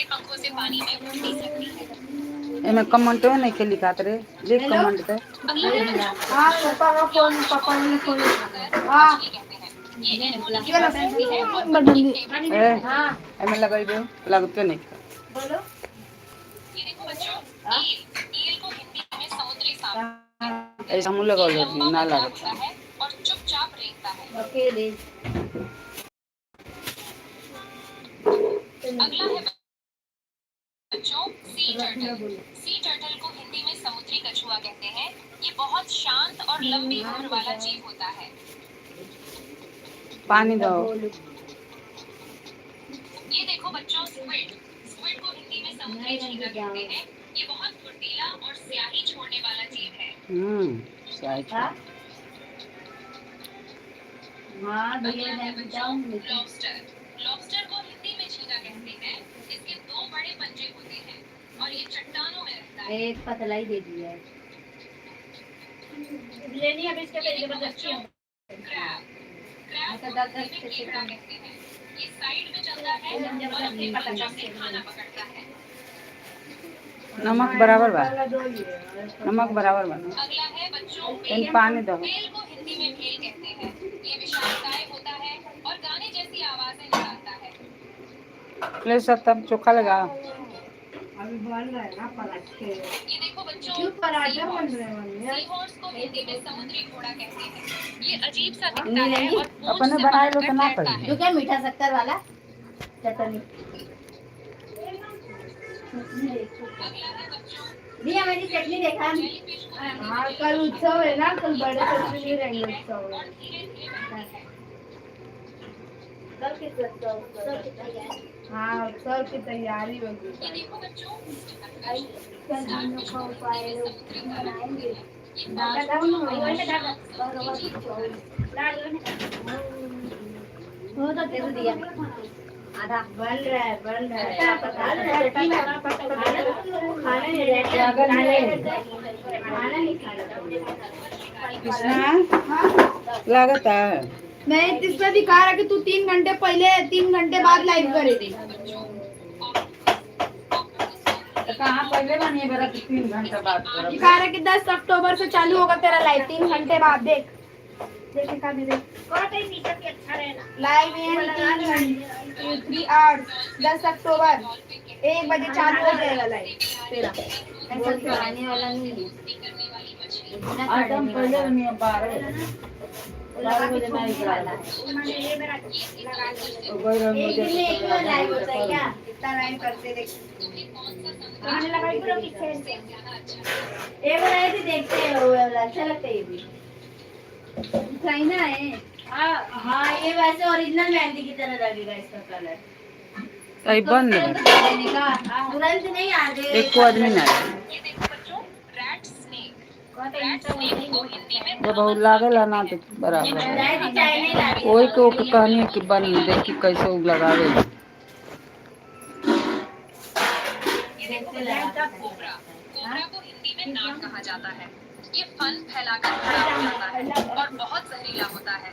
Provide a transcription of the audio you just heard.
बड़े पंखों से पानी में उड़ती सकती है। एमे कमेंट नहीं के लिखात रे, देख कमेंट दे। अगला है हां पापा का फोन, पापा ने फोन हां कहते हैं ये एनिमोनी की प्रजाति है और बड़ी फेवरेट है। हां एमे लगाइबे लगते नहीं। बोलो ये देखो बच्चों, ईल को हिंदी में समुद्री सांप ऐसा मुंह लगा लो ना लगा है और चुपचाप रेंगता है। अकेले अगला है बच्चों सी टर्टल। सी टर्टल को हिंदी में समुद्री कछुआ कहते हैं। ये बहुत शांत और लंबी उम्र वाला जीव होता है। पानी दो। ये देखो बच्चों स्क्विड। स्क्विड को हिंदी में समुद्री झींगा कहते हैं। ये बहुत फुर्तीला और स्याही छोड़ने वाला जीव है। स्याही लॉबस्टर। लॉबस्टर को हिंदी में झींगा कहते हैं। इसके 2 बड़े पंजे होते हैं और ये चट्टानों में रहता है। एक पतला ही दे दिया है। लेनी अब इसके पे जबरदस्ती है। क्रैब। क्रैब को हिंदी में कीड़ा कहते हैं। ये साइड में चलता है और अपने पंजों से खाना पकड़ता है। नमक बराबर बा, नमक बराबर बा। अगला है बच्चों पानी दो। भेल को हिंदी में भेल कहते हैं। ये विशालकाय होता है और गाने जैसी आवाजें निकालता है। ले सब तब चोखा लगा। अभी बन रहा है ना पराठे। ये देखो बच्चों क्यों पराठे बन रहे हैं? सी हॉर्स को हिंदी में समुद्री घोड़ा कहते हैं। ये अजीब सा दिखता है और अपने बनाए लो तो ना पड़ी। जो क्या मीठा शक्कर वाला चटनी। भैया मेरी चटनी देखा। हाँ कल उत्सव है ना, कल बड़े चटनी रहेंगे उत्सव है। कल किस उत्सव? हाँ उत्सव की तैयारी होगी। वो तो दे दिया आधा बन रहा है लागत है। मैं इसमें दिखा रहा कि तू 3 घंटे पहले 3 घंटे बाद लाइव करेगी। कहाँ पहले बनी बरा 3 घंटे बाद दिखा रहा कि 10 अक्टूबर से चालू होगा तेरा लाइव 3 घंटे बाद। देख देखा मेरे अच्छा रहना लाइव इन 3 आवर्स 10 अक्टूबर 1 बजे चालू हो जाएगा लाइव तेरा। ऐसा कराने वाला नहीं है। आदम पहले नहीं है 12 बजे नहीं वाला है। एक दिन में एक लाइव होता है क्या? कितना लाइव करते देख। मैंने लगाई पूरा पीछे एक लाइव देखते हैं वो अच्छा लगता है। ये भी चाइना है। हाँ ये वैसे ओरिजिनल मेहंदी की तरह लगेगा इसका कलर। कई बन तुरंत नहीं आ गए। एक को आदमी ना ये देखो बच्चों रैट स्नेक। रैट स्नेक को हिंदी में जब बहुत लागेला ना तो बराबर वही को कहानी कि बन देखी कैसे लगावे। ये देखो कोबरा। कोबरा को हिंदी में नाग कहा जाता है। ये फन फैलाकर खड़ा हो जाता है और बहुत जहरीला होता है।